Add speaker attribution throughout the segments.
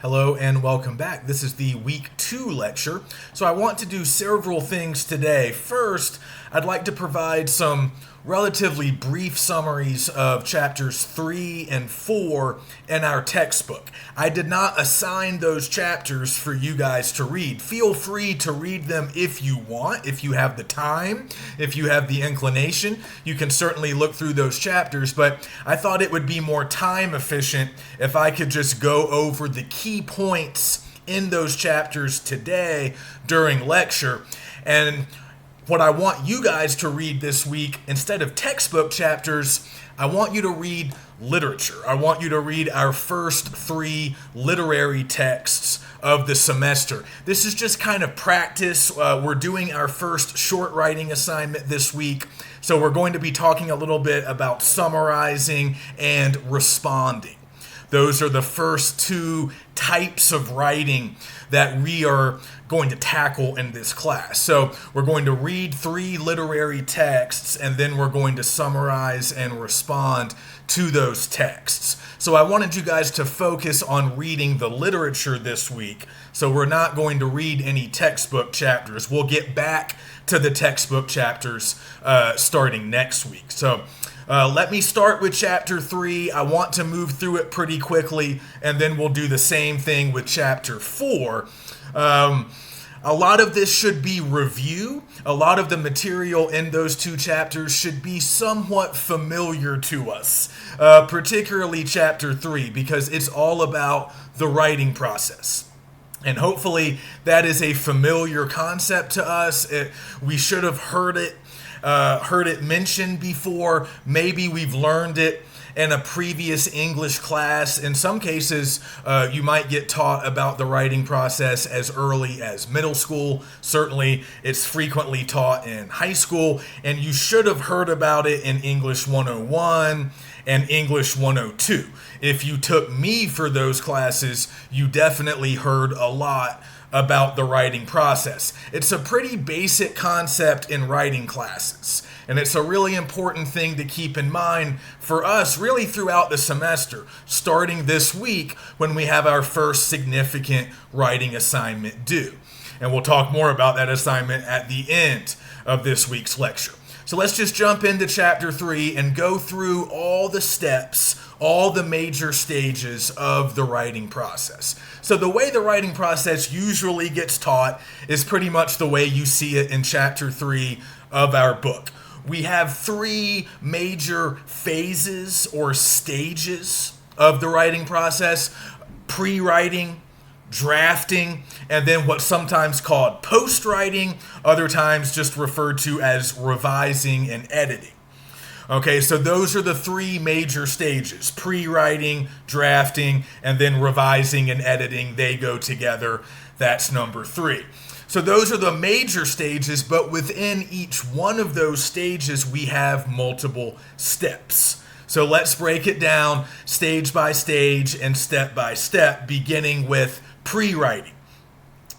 Speaker 1: Hello and welcome back. This is the week 2 lecture. So I want to do several things today. First, I'd like to provide some relatively brief summaries of chapters 3 and 4 in our textbook. I did not assign those chapters for you guys to read. Feel free to read them if you want, if you have the time, if you have the inclination. You can certainly look through those chapters, but I thought it would be more time efficient if I could just go over the key points in those chapters today during lecture. And what I want you guys to read this week, instead of textbook chapters, I want you to read literature. I want you to read our first 3 literary texts of the semester. This is just kind of practice. We're doing our first short writing assignment this week, so we're going to be talking a little bit about summarizing and responding. Those are the first 2 types of writing that we are going to tackle in this class. So we're going to read 3 literary texts, and then we're going to summarize and respond to those texts. So I wanted you guys to focus on reading the literature this week. So we're not going to read any textbook chapters. We'll get back to the textbook chapters starting next week. So let me start with chapter 3. I want to move through it pretty quickly, and then we'll do the same thing with chapter 4. A lot of this should be review. A lot of the material in those 2 chapters should be somewhat familiar to us, particularly chapter 3, because it's all about the writing process. And hopefully that is a familiar concept to us. We should have heard it mentioned before. Maybe we've learned it in a previous English class. In some cases, you might get taught about the writing process as early as middle school. Certainly, it's frequently taught in high school, and you should have heard about it in English 101 and English 102. If you took me for those classes, you definitely heard a lot about the writing process. It's a pretty basic concept in writing classes, and it's a really important thing to keep in mind for us really throughout the semester, starting this week when we have our first significant writing assignment due. And we'll talk more about that assignment at the end of this week's lecture. So let's just jump into chapter 3 and go through all the steps, all the major stages of the writing process. So the way the writing process usually gets taught is pretty much the way you see it in chapter 3 of our book. We have 3 major phases or stages of the writing process: pre-writing, drafting, and then what's sometimes called post-writing, other times just referred to as revising and editing. Okay, so those are the 3 major stages: pre-writing, drafting, and then revising and editing. They go together. That's number 3. So those are the major stages, but within each one of those stages, we have multiple steps. So let's break it down stage by stage and step by step, beginning with pre-writing.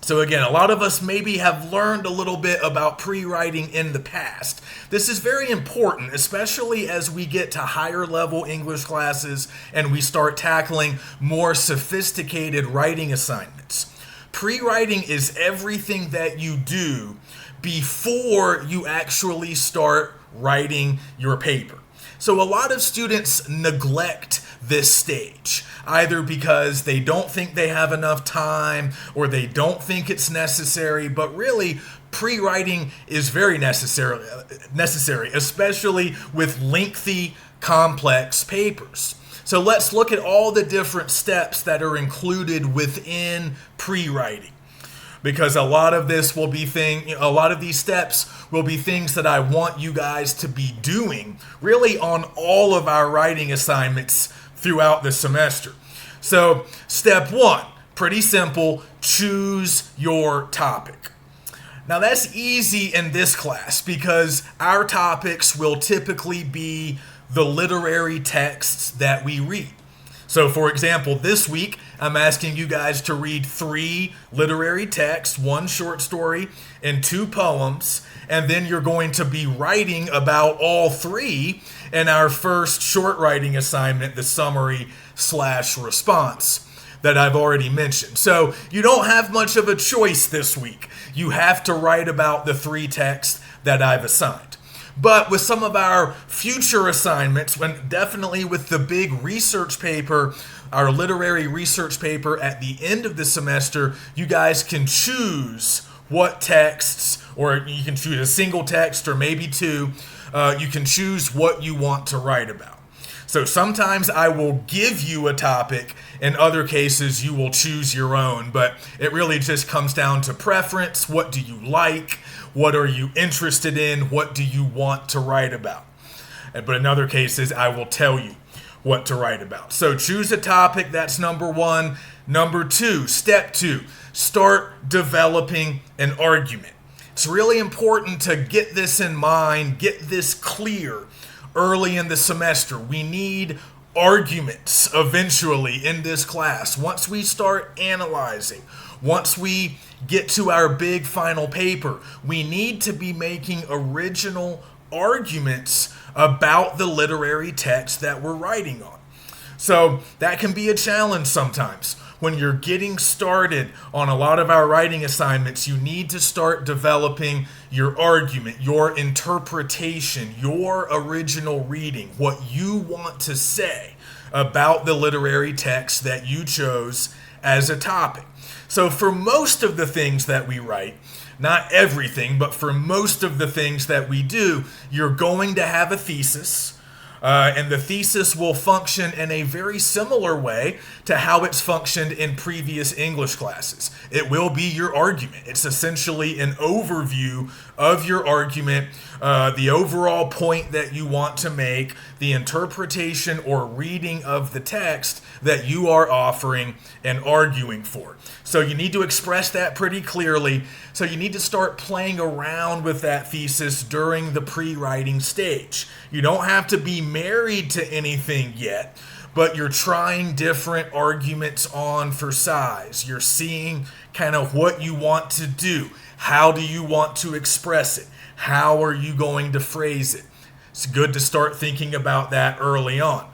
Speaker 1: So again, a lot of us maybe have learned a little bit about pre-writing in the past. This is very important, especially as we get to higher level English classes and we start tackling more sophisticated writing assignments. Pre-writing is everything that you do before you actually start writing your paper. So a lot of students neglect this stage, either because they don't think they have enough time or they don't think it's necessary, but really pre-writing is very necessary, especially with lengthy, complex papers. So let's look at all the different steps that are included within pre-writing, because a lot of these steps will be things that I want you guys to be doing really on all of our writing assignments throughout the semester. So step 1, pretty simple: choose your topic. Now that's easy in this class because our topics will typically be the literary texts that we read. So for example, this week I'm asking you guys to read 3 literary texts, 1 short story and 2 poems, and then you're going to be writing about all 3 in our first short writing assignment, the summary/response. that I've already mentioned. So you don't have much of a choice this week. You have to write about the 3 texts that I've assigned. But with some of our future assignments, definitely with the big research paper, our literary research paper at the end of the semester, you guys can choose what texts, or you can choose a single text or maybe 2. You can choose what you want to write about. So sometimes I will give you a topic. In other cases, you will choose your own. But it really just comes down to preference. What do you like? What are you interested in? What do you want to write about? But in other cases, I will tell you what to write about. So choose a topic. That's number 1. Number 2, step 2, start developing an argument. It's really important to get this in mind, get this clear early in the semester. We need arguments eventually in this class. Once we start analyzing, once we get to our big final paper, we need to be making original arguments about the literary text that we're writing on. So that can be a challenge sometimes. When you're getting started on a lot of our writing assignments, you need to start developing your argument, your interpretation, your original reading, what you want to say about the literary text that you chose as a topic. So for most of the things that we write, not everything, but for most of the things that we do, you're going to have a thesis. And the thesis will function in a very similar way to how it's functioned in previous English classes. It will be your argument. It's essentially an overview of your argument, the overall point that you want to make, the interpretation or reading of the text that you are offering and arguing for. So you need to express that pretty clearly. So you need to start playing around with that thesis during the pre-writing stage. You don't have to be married to anything yet, but you're trying different arguments on for size. You're seeing kind of what you want to do. How do you want to express it? How are you going to phrase it? It's good to start thinking about that early on.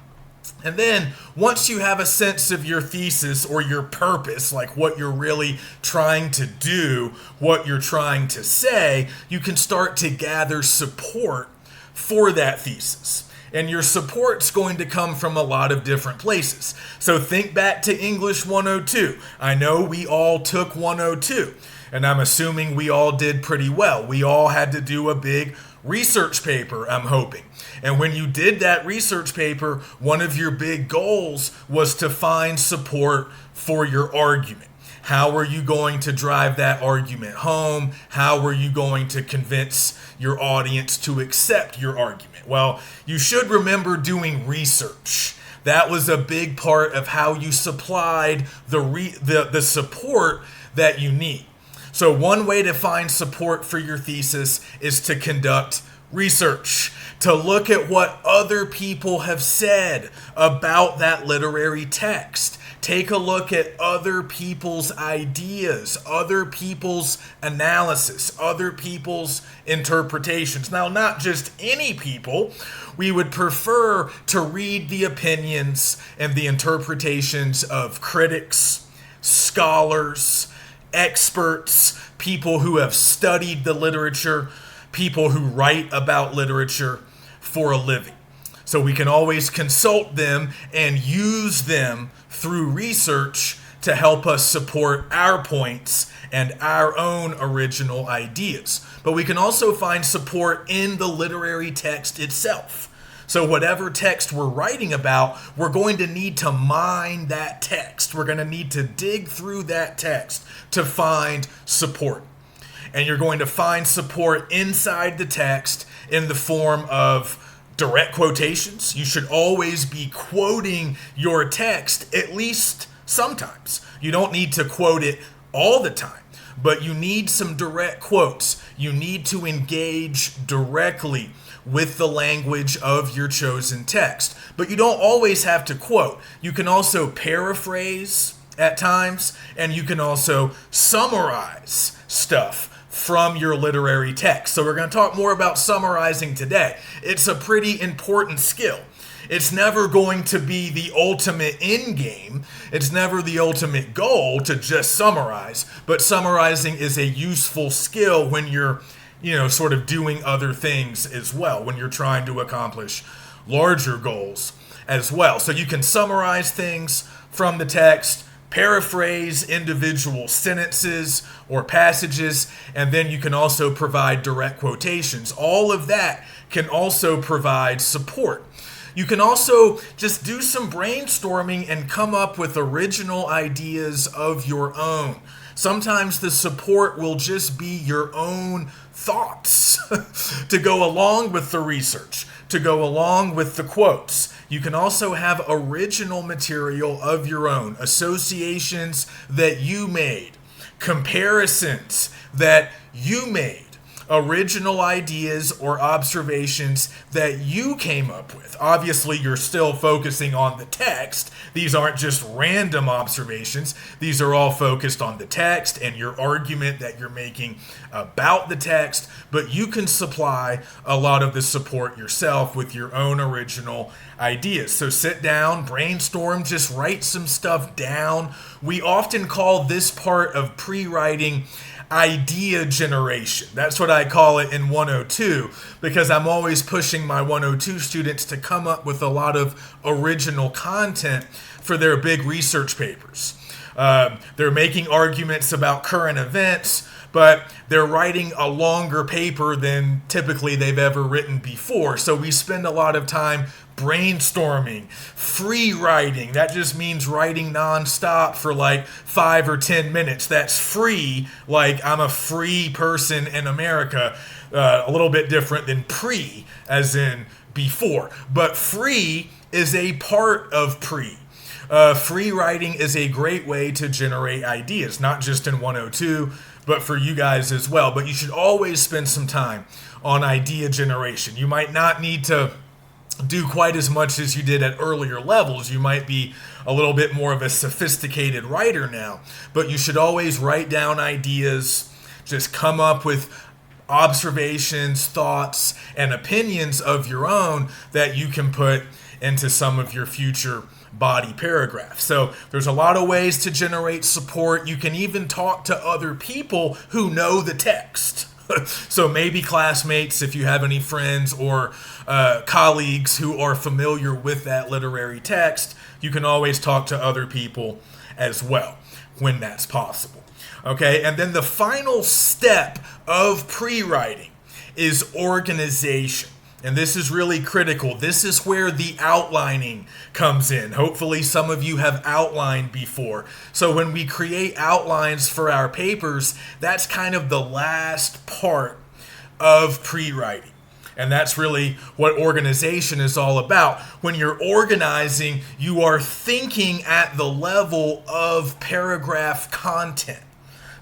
Speaker 1: And then once you have a sense of your thesis or your purpose, like what you're really trying to do, what you're trying to say, you can start to gather support for that thesis. And your support's going to come from a lot of different places. So think back to English 102. I know we all took 102, and I'm assuming we all did pretty well. We all had to do a big research paper, I'm hoping. And when you did that research paper, one of your big goals was to find support for your argument. How are you going to drive that argument home? How are you going to convince your audience to accept your argument? Well, you should remember doing research. That was a big part of how you supplied the support that you need. So one way to find support for your thesis is to conduct research, to look at what other people have said about that literary text. Take a look at other people's ideas, other people's analysis, other people's interpretations. Now, not just any people. We would prefer to read the opinions and the interpretations of critics, scholars, experts, people who have studied the literature, people who write about literature for a living. So we can always consult them and use them through research to help us support our points and our own original ideas. But we can also find support in the literary text itself. So whatever text we're writing about, we're going to need to mine that text. We're going to need to dig through that text to find support. And you're going to find support inside the text in the form of direct quotations. You should always be quoting your text at least sometimes. You don't need to quote it all the time, but you need some direct quotes. You need to engage directly with the language of your chosen text. But you don't always have to quote. You can also paraphrase at times, and you can also summarize stuff from your literary text. So we're going to talk more about summarizing today. It's a pretty important skill. It's never going to be the ultimate end game. It's never the ultimate goal to just summarize, but summarizing is a useful skill when you're, sort of doing other things as well, when you're trying to accomplish larger goals as well. So you can summarize things from the text, paraphrase individual sentences or passages, and then you can also provide direct quotations. All of that can also provide support. You can also just do some brainstorming and come up with original ideas of your own. Sometimes the support will just be your own thoughts to go along with the research, to go along with the quotes. You can also have original material of your own, associations that you made, comparisons that you made, original ideas or observations that you came up with. Obviously, you're still focusing on the text. These aren't just random observations. These are all focused on the text and your argument that you're making about the text, but you can supply a lot of the support yourself with your own original ideas. So sit down, brainstorm, just write some stuff down. We often call this part of pre-writing idea generation. That's what I call it in 102, because I'm always pushing my 102 students to come up with a lot of original content for their big research papers. They're making arguments about current events, but they're writing a longer paper than typically they've ever written before. So we spend a lot of time brainstorming, free writing. That just means writing nonstop for like 5 or 10 minutes. That's free, like I'm a free person in America. A little bit different than pre, as in before. But free is a part of pre. Free writing is a great way to generate ideas, not just in 102, but for you guys as well. But you should always spend some time on idea generation. You might not need to do quite as much as you did at earlier levels. You might be a little bit more of a sophisticated writer now, but you should always write down ideas, just come up with observations, thoughts, and opinions of your own that you can put into some of your future body paragraphs. So there's a lot of ways to generate support. You can even talk to other people who know the text. So maybe classmates, if you have any friends, or colleagues who are familiar with that literary text, you can always talk to other people as well when that's possible. Okay, and then the final step of pre-writing is organization. And this is really critical. This is where the outlining comes in. Hopefully some of you have outlined before. So when we create outlines for our papers, that's kind of the last part of pre-writing. And that's really what organization is all about. When you're organizing, you are thinking at the level of paragraph content.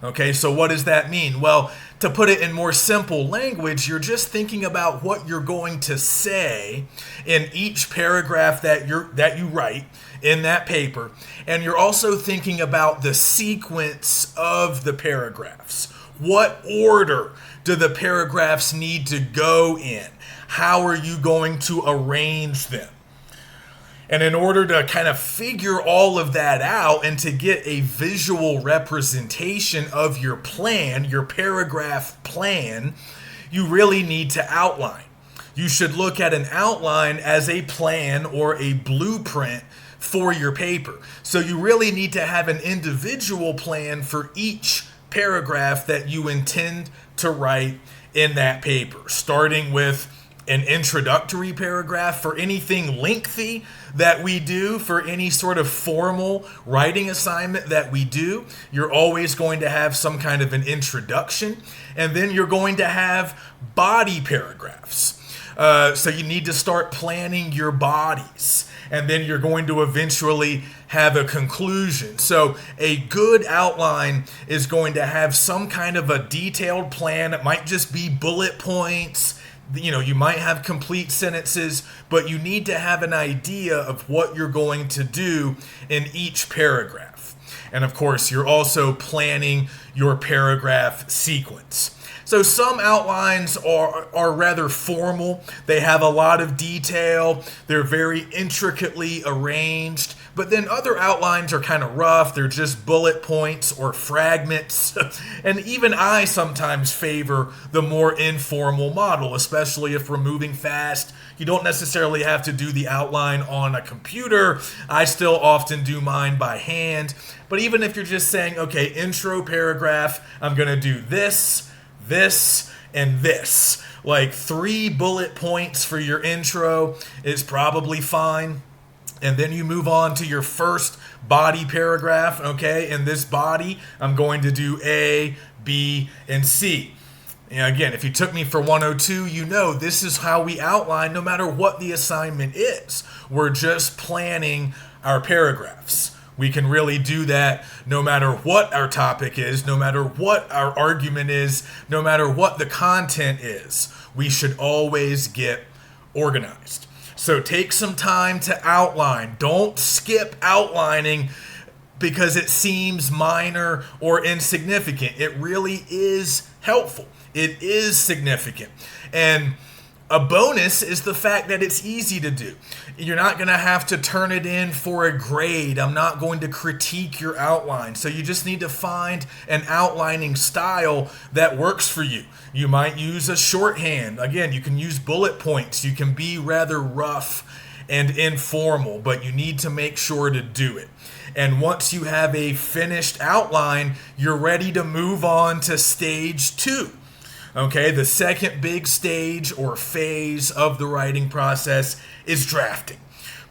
Speaker 1: Okay, so what does that mean? Well, to put it in more simple language, you're just thinking about what you're going to say in each paragraph that you write in that paper, and you're also thinking about the sequence of the paragraphs. What order do the paragraphs need to go in? How are you going to arrange them? And in order to kind of figure all of that out and to get a visual representation of your plan, your paragraph plan, you really need to outline. You should look at an outline as a plan or a blueprint for your paper. So you really need to have an individual plan for each paragraph that you intend to write in that paper, starting with an introductory paragraph for anything lengthy that we do, for any sort of formal writing assignment that we do. You're always going to have some kind of an introduction, and then you're going to have body paragraphs. So you need to start planning your bodies, and then you're going to eventually have a conclusion. So a good outline is going to have some kind of a detailed plan. It might just be bullet points. You might have complete sentences, but you need to have an idea of what you're going to do in each paragraph. And of course, you're also planning your paragraph sequence. So some outlines are rather formal. They have a lot of detail. They're very intricately arranged. But then other outlines are kind of rough. They're just bullet points or fragments. And even I sometimes favor the more informal model, especially if we're moving fast. You don't necessarily have to do the outline on a computer. I still often do mine by hand. But even if you're just saying, okay, intro paragraph, I'm going to do this, and this. Like 3 bullet points for your intro is probably fine. And then you move on to your first body paragraph. Okay, in this body, I'm going to do A, B, and C. And again, if you took me for 102, you know this is how we outline no matter what the assignment is. We're just planning our paragraphs. We can really do that no matter what our topic is, no matter what our argument is, no matter what the content is. We should always get organized. So take some time to outline. Don't skip outlining because it seems minor or insignificant. It really is helpful. It is significant. And a bonus is the fact that it's easy to do. You're not going to have to turn it in for a grade. I'm not going to critique your outline. So you just need to find an outlining style that works for you. You might use a shorthand. Again, you can use bullet points. You can be rather rough and informal, but you need to make sure to do it. And once you have a finished outline, you're ready to move on to stage 2. Okay, the second big stage or phase of the writing process is drafting.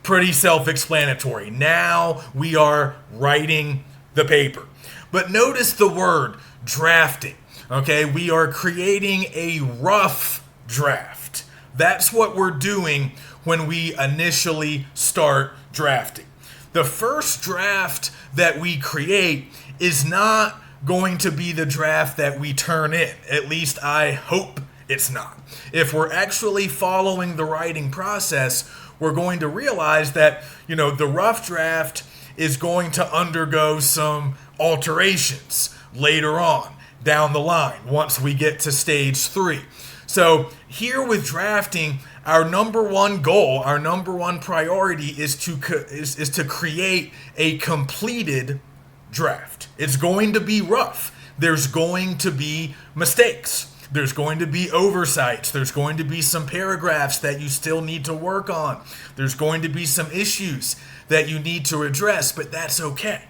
Speaker 1: Pretty self-explanatory. Now we are writing the paper. But notice the word drafting. Okay, we are creating a rough draft. That's what we're doing when we initially start drafting. The first draft that we create is not going to be the draft that we turn in. At least I hope it's not. If we're actually following the writing process, we're going to realize that, the rough draft is going to undergo some alterations later on down the line once we get to stage 3. So here with drafting, our number one goal, our number one priority is to create a completed draft. It's going to be rough. There's going to be mistakes. There's going to be oversights. There's going to be some paragraphs that you still need to work on. There's going to be some issues that you need to address, but that's okay.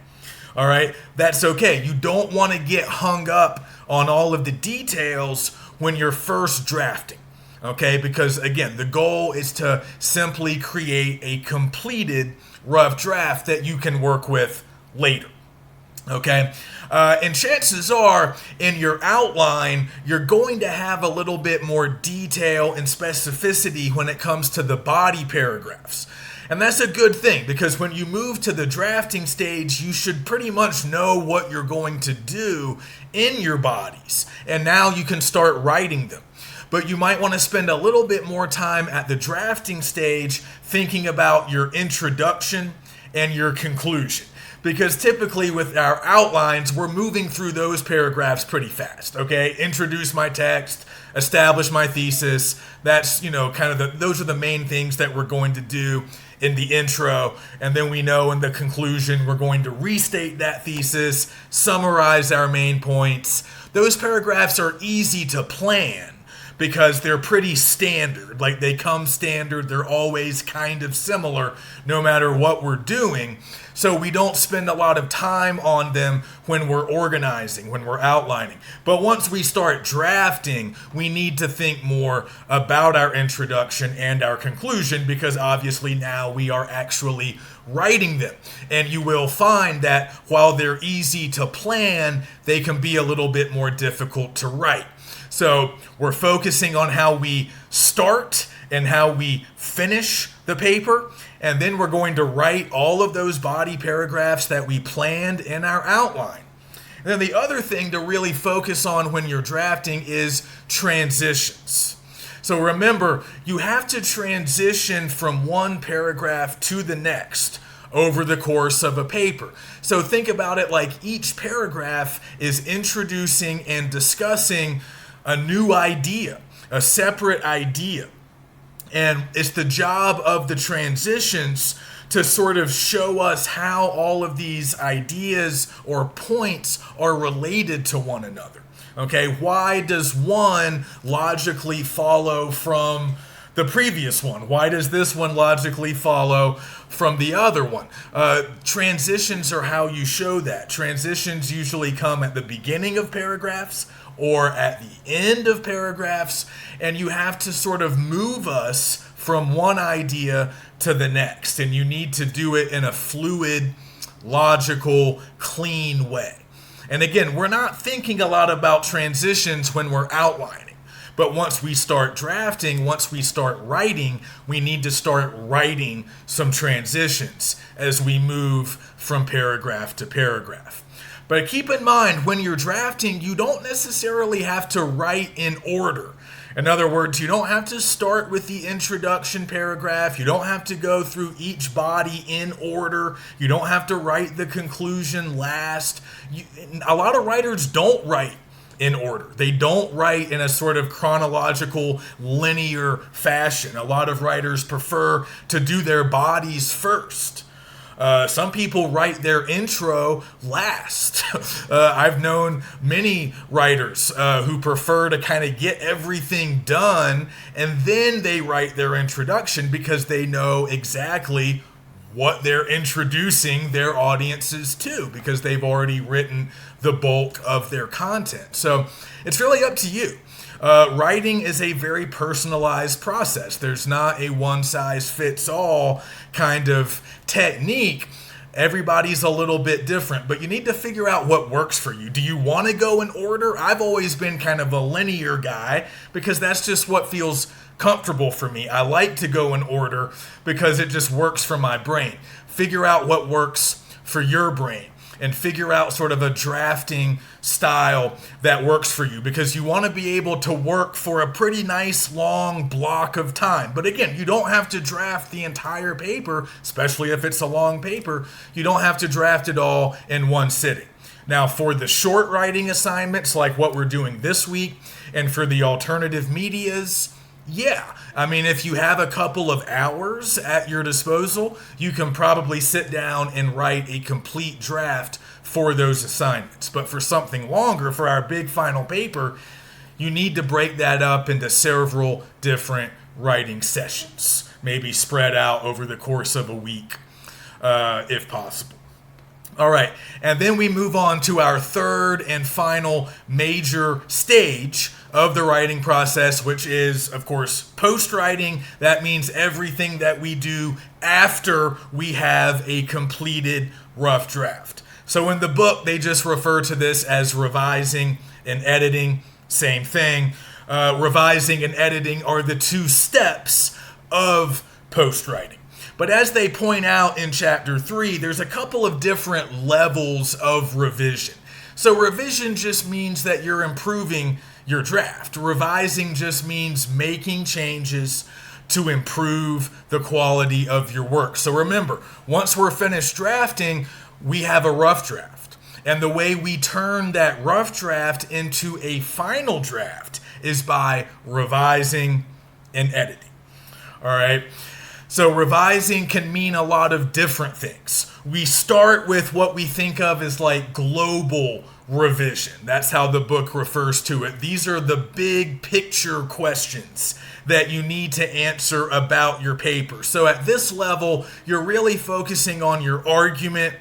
Speaker 1: All right? That's okay. You don't want to get hung up on all of the details when you're first drafting. Okay? Because again, the goal is to simply create a completed rough draft that you can work with later. Okay, and chances are in your outline, you're going to have a little bit more detail and specificity when it comes to the body paragraphs. And that's a good thing because when you move to the drafting stage, you should pretty much know what you're going to do in your bodies. And now you can start writing them. But you might want to spend a little bit more time at the drafting stage thinking about your introduction and your conclusion. Because typically with our outlines, we're moving through those paragraphs pretty fast, okay? Introduce my text, establish my thesis. That's, those are the main things that we're going to do in the intro. And then we know in the conclusion, we're going to restate that thesis, summarize our main points. Those paragraphs are easy to plan because they're pretty standard. Like they come standard, they're always kind of similar no matter what we're doing. So we don't spend a lot of time on them when we're organizing, when we're outlining. But once we start drafting, we need to think more about our introduction and our conclusion because obviously now we are actually writing them. And you will find that while they're easy to plan, they can be a little bit more difficult to write. So we're focusing on how we start and how we finish the paper. And then we're going to write all of those body paragraphs that we planned in our outline. And then the other thing to really focus on when you're drafting is transitions. So remember, you have to transition from one paragraph to the next over the course of a paper. So think about it like each paragraph is introducing and discussing a new idea, a separate idea. And it's the job of the transitions to sort of show us how all of these ideas or points are related to one another. Okay, why does one logically follow from the previous one? Why does this one logically follow from the other one? Transitions are how you show that. Transitions usually come at the beginning of paragraphs or at the end of paragraphs, and you have to sort of move us from one idea to the next, and you need to do it in a fluid, logical, clean way. And again, we're not thinking a lot about transitions when we're outlining. But once we start drafting, once we start writing, we need to start writing some transitions as we move from paragraph to paragraph. But keep in mind, when you're drafting, you don't necessarily have to write in order. In other words, you don't have to start with the introduction paragraph. You don't have to go through each body in order. You don't have to write the conclusion last. A lot of writers don't write in order. They don't write in a sort of chronological, linear fashion. A lot of writers prefer to do their bodies first. Some people write their intro last. I've known many writers who prefer to kind of get everything done and then they write their introduction because they know exactly what they're introducing their audiences to because they've already written the bulk of their content. So it's really up to you. Writing is a very personalized process. There's not a one-size-fits-all kind of technique. Everybody's a little bit different, but you need to figure out what works for you. Do you want to go in order? I've always been kind of a linear guy because that's just what feels comfortable for me. I like to go in order because it just works for my brain. Figure out what works for your brain and figure out sort of a drafting style that works for you because you want to be able to work for a pretty nice long block of time. But again, you don't have to draft the entire paper, especially if it's a long paper. You don't have to draft it all in one sitting. Now, for the short writing assignments like what we're doing this week and for the alternative medias, yeah, I mean, if you have a couple of hours at your disposal, you can probably sit down and write a complete draft for those assignments. But for something longer, for our big final paper, you need to break that up into several different writing sessions, maybe spread out over the course of a week, if possible. All right, and then we move on to our third and final major stage of the writing process, which is, of course, post-writing. That means everything that we do after we have a completed rough draft. So in the book, they just refer to this as revising and editing. Same thing. Revising and editing are the two steps of post-writing. But as they point out in chapter 3, there's a couple of different levels of revision. So revision just means that you're improving your draft. Revising just means making changes to improve the quality of your work. So remember, once we're finished drafting, we have a rough draft. And the way we turn that rough draft into a final draft is by revising and editing. All right? So revising can mean a lot of different things. We start with what we think of as like global revision. That's how the book refers to it. These are the big picture questions that you need to answer about your paper. So at this level, you're really focusing on your argument,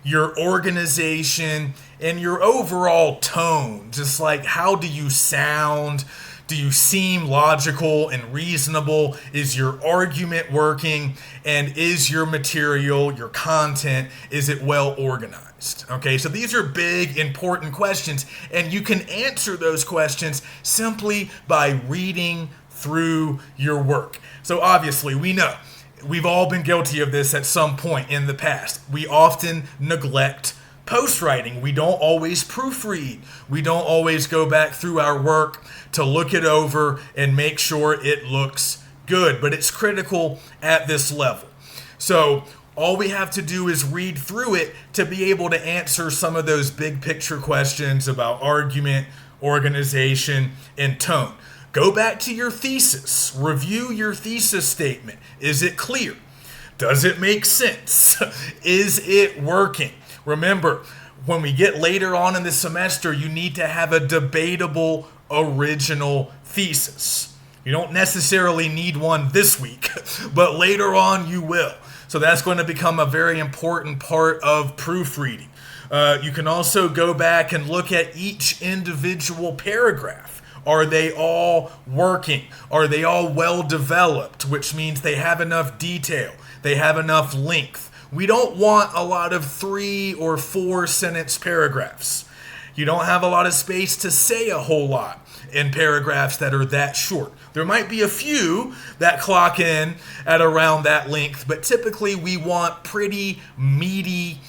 Speaker 1: your organization, and your overall tone. Just like, how do you sound? Do you seem logical and reasonable? Is your argument working? And is your material, your content, is it well organized? Okay, so these are big, important questions, and you can answer those questions simply by reading through your work. So obviously, we know we've all been guilty of this at some point in the past. We often neglect post-writing. We don't always proofread. We don't always go back through our work to look it over and make sure it looks good. But it's critical at this level. So all we have to do is read through it to be able to answer some of those big picture questions about argument, organization, and tone. Go back to your thesis. Review your thesis statement. Is it clear? Does it make sense? Is it working? Remember, when we get later on in the semester, you need to have a debatable original thesis. You don't necessarily need one this week, but later on you will. So that's going to become a very important part of proofreading. You can also go back and look at each individual paragraph. Are they all working? Are they all well developed, which means they have enough detail, they have enough length. We don't want a lot of 3 or 4 sentence paragraphs. You don't have a lot of space to say a whole lot in paragraphs that are that short. There might be a few that clock in at around that length, but typically we want pretty meaty,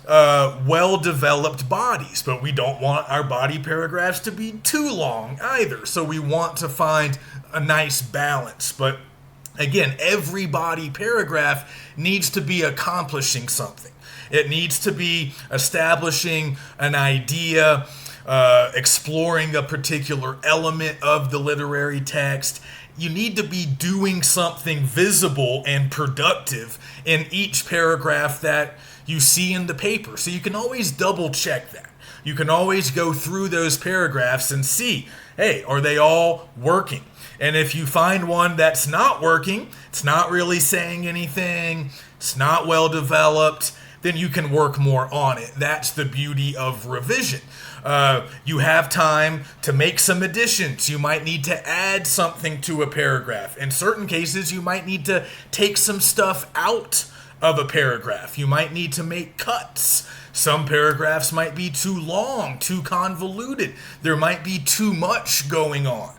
Speaker 1: well-developed bodies, but we don't want our body paragraphs to be too long either. So we want to find a nice balance. But again, every body paragraph needs to be accomplishing something. It needs to be establishing an idea, exploring a particular element of the literary text. You need to be doing something visible and productive in each paragraph that you see in the paper. So you can always double check that. You can always go through those paragraphs and see, hey, are they all working? And if you find one that's not working, it's not really saying anything, it's not well developed, then you can work more on it. That's the beauty of revision. You have time to make some additions. You might need to add something to a paragraph. In certain cases, you might need to take some stuff out of a paragraph. You might need to make cuts. Some paragraphs might be too long, too convoluted. There might be too much going on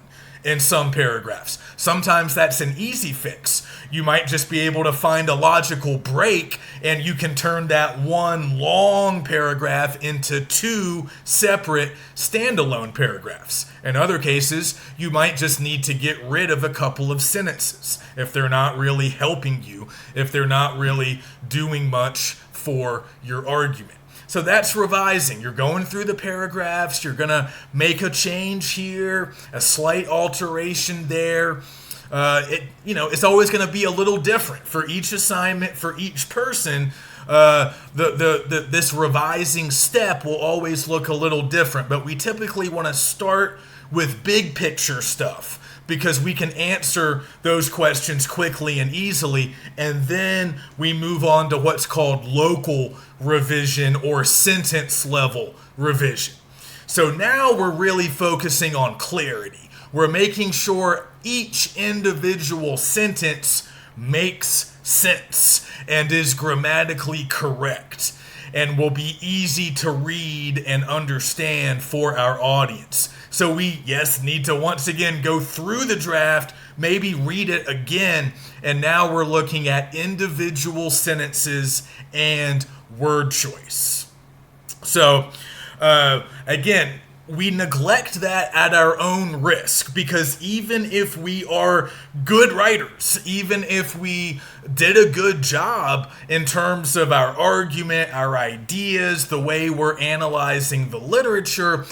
Speaker 1: in some paragraphs. Sometimes that's an easy fix. You might just be able to find a logical break and you can turn that one long paragraph into 2 separate standalone paragraphs. In other cases, you might just need to get rid of a couple of sentences if they're not really helping you, if they're not really doing much for your argument. So that's revising. You're going through the paragraphs. You're going to make a change here, a slight alteration there. It's always going to be a little different for each assignment, for each person. This revising step will always look a little different, but we typically want to start with big picture stuff because we can answer those questions quickly and easily, and then we move on to what's called local revision or sentence level revision. So now we're really focusing on clarity. We're making sure each individual sentence makes sense and is grammatically correct and will be easy to read and understand for our audience. So we, yes, need to once again go through the draft, maybe read it again, and now we're looking at individual sentences and word choice. So, again, we neglect that at our own risk because even if we are good writers, even if we did a good job in terms of our argument, our ideas, the way we're analyzing the literature,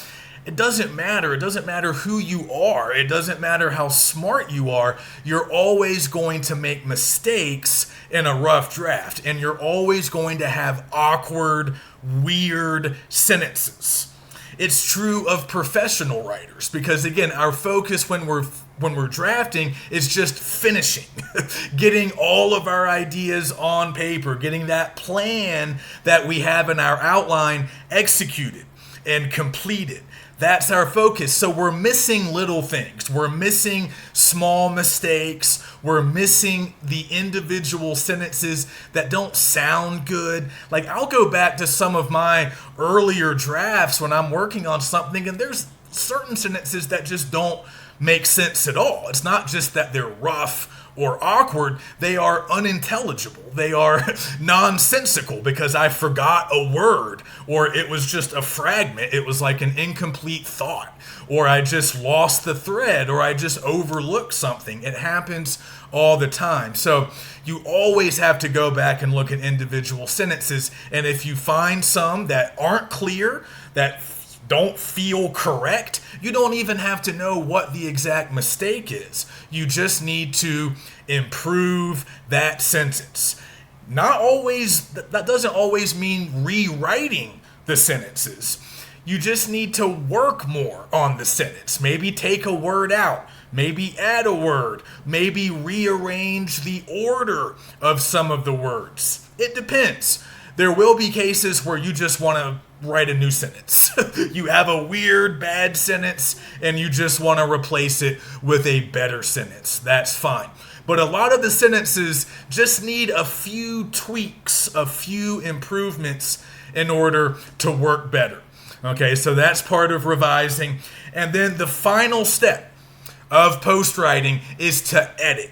Speaker 1: it doesn't matter. It doesn't matter who you are. It doesn't matter how smart you are. You're always going to make mistakes in a rough draft, and you're always going to have awkward, weird sentences. It's true of professional writers because, again, our focus when we're drafting is just finishing, getting all of our ideas on paper, getting that plan that we have in our outline executed and completed. That's our focus. So we're missing little things. We're missing small mistakes. We're missing the individual sentences that don't sound good. Like, I'll go back to some of my earlier drafts when I'm working on something, and there's certain sentences that just don't make sense at all. It's not just that they're rough or awkward, they are unintelligible. They are nonsensical because I forgot a word, or it was just a fragment. It was like an incomplete thought, or I just lost the thread, or I just overlooked something. It happens all the time. So you always have to go back and look at individual sentences, and if you find some that aren't clear, that don't feel correct, you don't even have to know what the exact mistake is. You just need to improve that sentence. Not always, that doesn't always mean rewriting the sentences. You just need to work more on the sentence. Maybe take a word out. Maybe add a word. Maybe rearrange the order of some of the words. It depends. There will be cases where you just want to write a new sentence. You have a weird, bad sentence, and you just want to replace it with a better sentence. That's fine. But a lot of the sentences just need a few tweaks, a few improvements in order to work better. Okay, so that's part of revising. And then the final step of post-writing is to edit.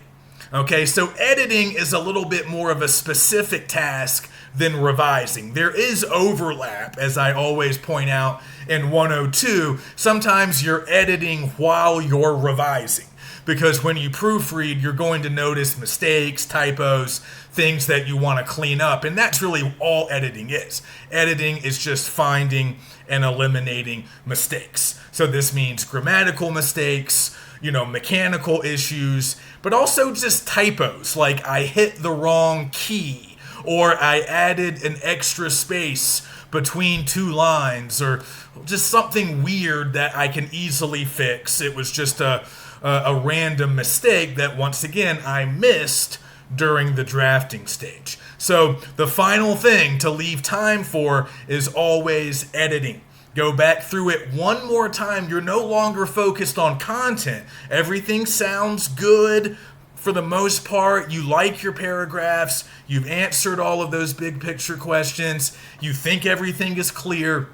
Speaker 1: Okay, so editing is a little bit more of a specific task than revising. There is overlap, as I always point out in 102. Sometimes you're editing while you're revising, because when you proofread, you're going to notice mistakes, typos, things that you want to clean up, and that's really all editing is. Editing is just finding and eliminating mistakes. So this means grammatical mistakes, mechanical issues, but also just typos, like I hit the wrong key, or I added an extra space between two lines, or just something weird that I can easily fix. It was just a random mistake that, once again, I missed during the drafting stage. So the final thing to leave time for is always editing. Go back through it one more time. You're no longer focused on content. Everything sounds good for the most part. You like your paragraphs. You've answered all of those big picture questions. You think everything is clear.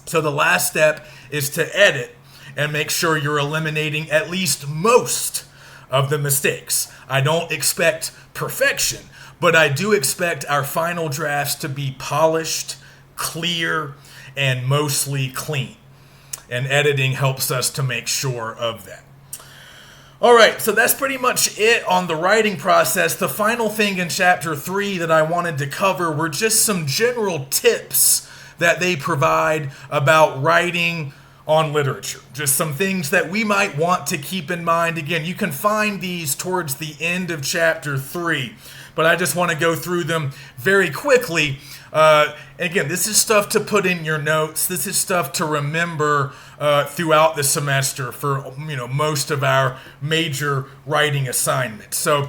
Speaker 1: So the last step is to edit and make sure you're eliminating at least most of the mistakes. I don't expect perfection, but I do expect our final drafts to be polished, clear, and mostly clean. And editing helps us to make sure of that. All right, so that's pretty much it on the writing process. The final thing in chapter 3 that I wanted to cover were just some general tips that they provide about writing on literature. Just some things that we might want to keep in mind. Again, you can find these towards the end of chapter 3, but I just want to go through them very quickly. Again, this is stuff to put in your notes. This is stuff to remember throughout the semester for most of our major writing assignments. So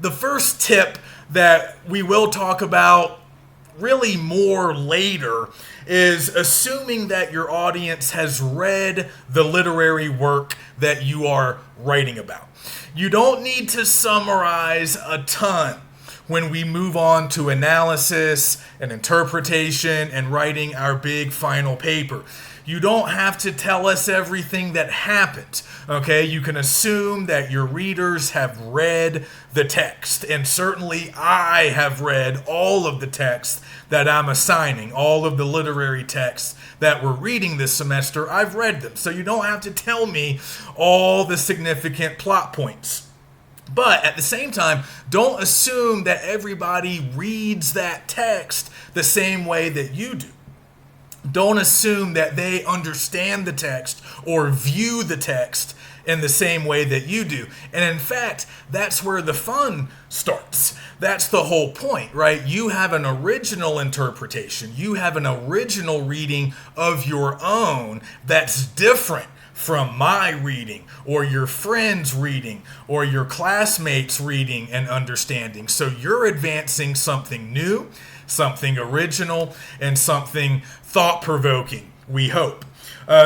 Speaker 1: the first tip that we will talk about really more later is assuming that your audience has read the literary work that you are writing about. You don't need to summarize a ton when we move on to analysis and interpretation and writing our big final paper. You don't have to tell us everything that happened, okay? You can assume that your readers have read the text, and certainly I have read all of the text that I'm assigning, all of the literary texts that we're reading this semester. I've read them, so you don't have to tell me all the significant plot points. But at the same time, don't assume that everybody reads that text the same way that you do. Don't assume that they understand the text or view the text in the same way that you do. And in fact, that's where the fun starts. That's the whole point, right? You have an original interpretation. You have an original reading of your own that's different from my reading or your friend's reading or your classmates' reading and understanding. So you're advancing something new, something original, and something thought-provoking, we hope.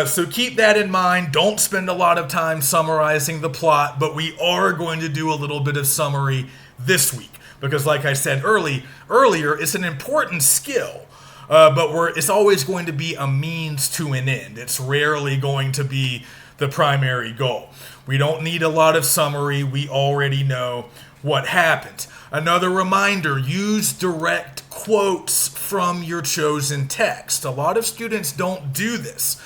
Speaker 1: So keep that in mind. Don't spend a lot of time summarizing the plot, but we are going to do a little bit of summary this week because, like I said earlier, it's an important skill. But it's always going to be a means to an end. It's rarely going to be the primary goal. We don't need a lot of summary. We already know what happened. Another reminder, use direct quotes from your chosen text. A lot of students don't do this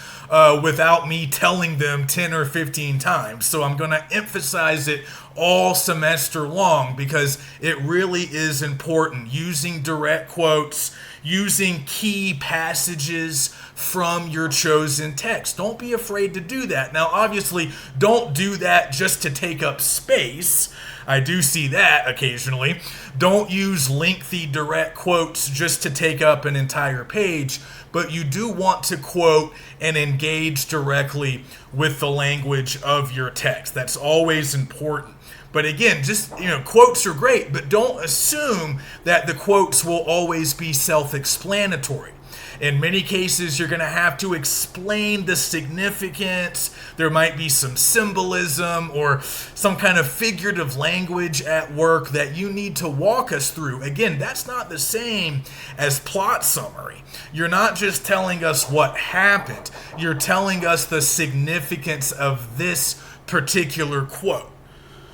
Speaker 1: without me telling them 10 or 15 times. So I'm going to emphasize it all semester long because it really is important. Using direct quotes, using key passages from your chosen text. Don't be afraid to do that. Now, obviously, don't do that just to take up space. I do see that occasionally. Don't use lengthy direct quotes just to take up an entire page, but you do want to quote and engage directly with the language of your text. That's always important. But again, just, quotes are great, but don't assume that the quotes will always be self-explanatory. In many cases, you're going to have to explain the significance. There might be some symbolism or some kind of figurative language at work that you need to walk us through. Again, that's not the same as plot summary. You're not just telling us what happened. You're telling us the significance of this particular quote.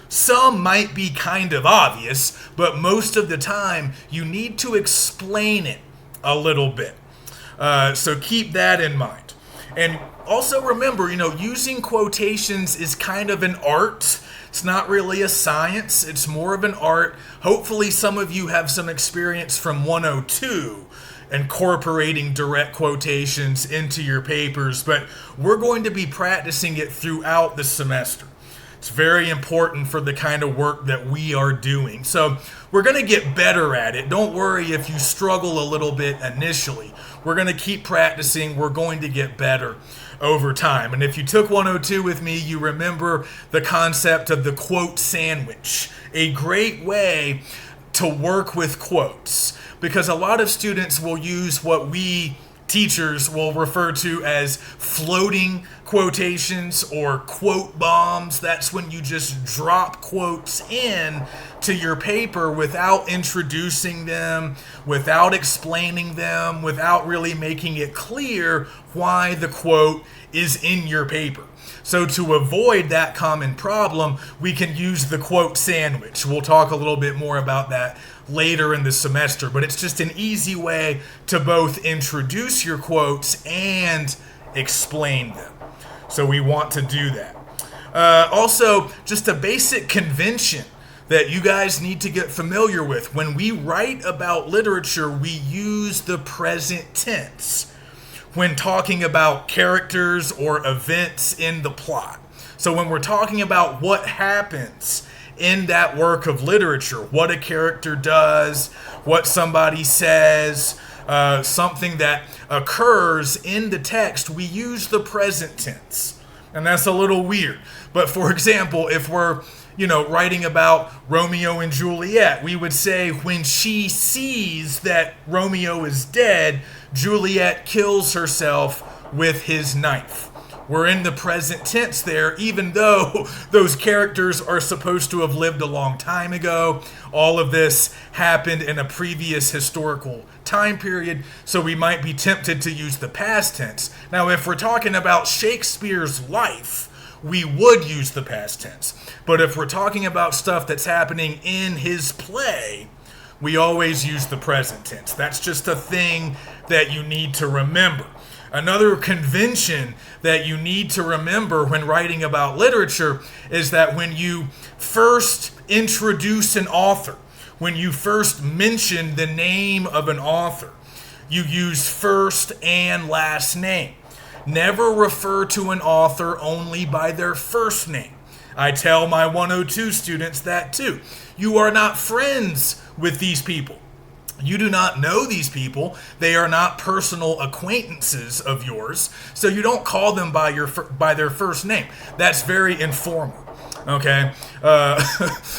Speaker 1: Some might be kind of obvious, but most of the time, you need to explain it a little bit. So keep that in mind. And also remember, using quotations is kind of an art. It's not really a science. It's more of an art. Hopefully some of you have some experience from 102 incorporating direct quotations into your papers, but we're going to be practicing it throughout the semester. It's very important for the kind of work that we are doing. So we're going to get better at it. Don't worry if you struggle a little bit initially. We're going to keep practicing. We're going to get better over time. And if you took 102 with me, you remember the concept of the quote sandwich. A great way to work with quotes, because a lot of students will use what we teachers will refer to as floating quotations or quote bombs. That's when you just drop quotes in to your paper without introducing them, without explaining them, without really making it clear why the quote is in your paper. So to avoid that common problem, we can use the quote sandwich. We'll talk a little bit more about that later in the semester, but it's just an easy way to both introduce your quotes and explain them. So we want to do that. Also, just a basic convention that you guys need to get familiar with. When we write about literature, we use the present tense when talking about characters or events in the plot. So when we're talking about what happens in that work of literature, what a character does, what somebody says, something that occurs in the text, we use the present tense. And that's a little weird. But for example, if we're writing about Romeo and Juliet, we would say when she sees that Romeo is dead, Juliet kills herself with his knife. We're in the present tense there, even though those characters are supposed to have lived a long time ago. All of this happened in a previous historical time period, so we might be tempted to use the past tense. Now, if we're talking about Shakespeare's life, we would use the past tense. But if we're talking about stuff that's happening in his play, we always use the present tense. That's just a thing that you need to remember. Another convention that you need to remember when writing about literature is that when you first introduce an author, when you first mention the name of an author, you use first and last name. Never refer to an author only by their first name. I tell my 102 students that too. You are not friends with these people. You do not know these people. They are not personal acquaintances of yours, so you don't call them by their first name. That's very informal. Okay?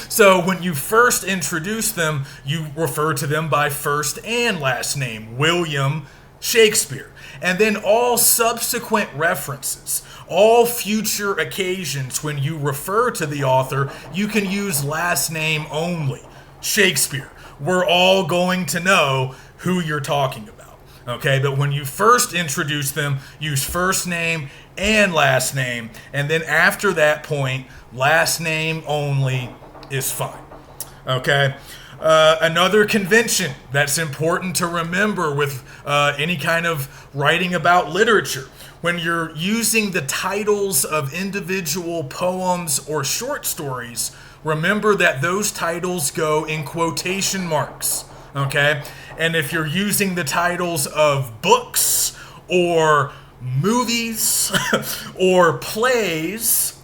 Speaker 1: So when you first introduce them, you refer to them by first and last name. William Shakespeare. And then all subsequent references, all future occasions when you refer to the author, you can use last name only. Shakespeare. We're all going to know who you're talking about. Okay, but when you first introduce them, use first name and last name. And then after that point, last name only is fine. Okay? Another convention that's important to remember with any kind of writing about literature. When you're using the titles of individual poems or short stories, remember that those titles go in quotation marks, okay? And if you're using the titles of books or movies or plays,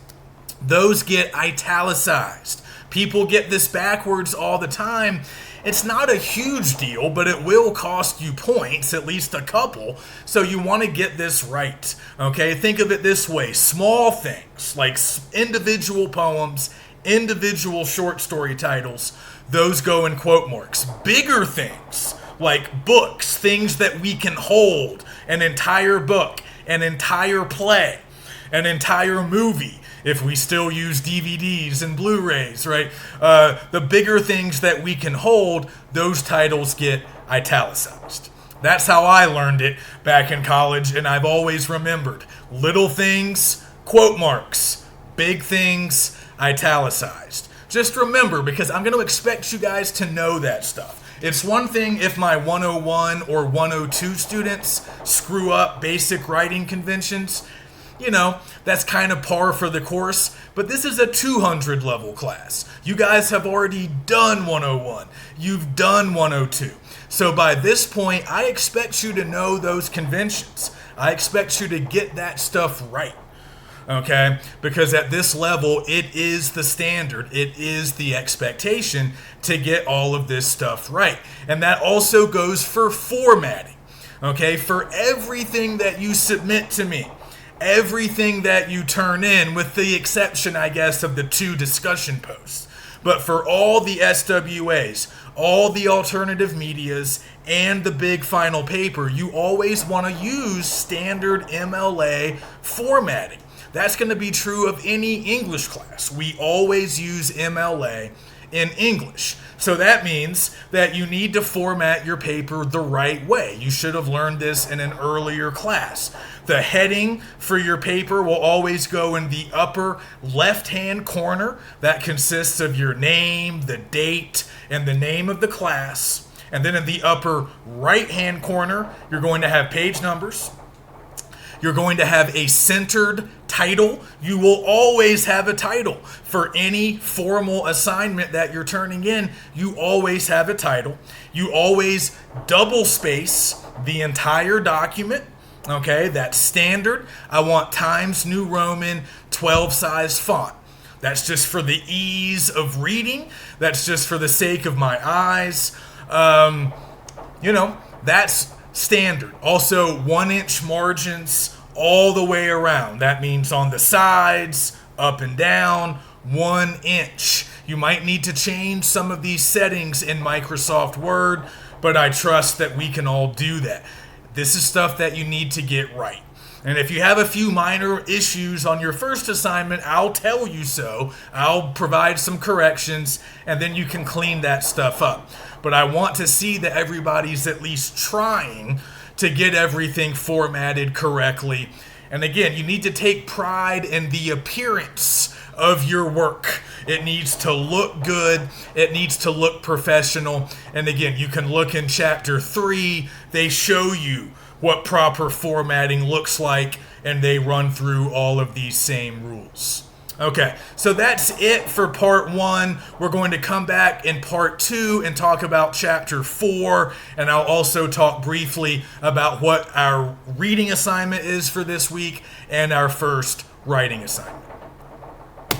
Speaker 1: those get italicized. People get this backwards all the time. It's not a huge deal, but it will cost you points, at least a couple, so you want to get this right, okay? Think of it this way. Small things, like individual poems, individual short story titles, those go in quote marks. Bigger things, like books, things that we can hold, an entire book, an entire play, an entire movie, if we still use DVDs and Blu-rays, right? The bigger things that we can hold, those titles get italicized. That's how I learned it back in college, and I've always remembered. Little things, quote marks. Big things, italicized. Just remember, because I'm going to expect you guys to know that stuff. It's one thing if my 101 or 102 students screw up basic writing conventions. You know, that's kind of par for the course, but this is a 200 level class. You guys have already done 101. You've done 102. So by this point, I expect you to know those conventions. I expect you to get that stuff right. Okay? Because at this level, it is the standard. It is the expectation to get all of this stuff right. And that also goes for formatting. Okay? For everything that you submit to me. Everything that you turn in, with the exception, I guess, of the 2 discussion posts. But for all the SWAs, all the alternative medias, and the big final paper, you always want to use standard MLA formatting. That's going to be true of any English class. We always use MLA in English. So that means that you need to format your paper the right way. You should have learned this in an earlier class. The heading for your paper will always go in the upper left-hand corner. That consists of your name, the date, and the name of the class. And then in the upper right-hand corner, you're going to have page numbers. You're going to have a centered title. You will always have a title. For any formal assignment that you're turning in, you always have a title. You always double space the entire document. Okay, that's standard. I want Times New Roman 12 size font. That's just for the ease of reading. That's just for the sake of my eyes. That's standard. Also, 1-inch margins all the way around. That means on the sides, up and down, 1 inch. You might need to change some of these settings in Microsoft Word, but I trust that we can all do that. This is stuff that you need to get right. And if you have a few minor issues on your first assignment, I'll tell you so. I'll provide some corrections, and then you can clean that stuff up. But I want to see that everybody's at least trying to get everything formatted correctly. And again, you need to take pride in the appearance of your work. It needs to look good. It needs to look professional. And again, you can look in chapter 3. They show you what proper formatting looks like, and they run through all of these same rules. Okay, so that's it for part 1. We're going to come back in part 2 and talk about chapter 4, and I'll also talk briefly about what our reading assignment is for this week and our first writing assignment.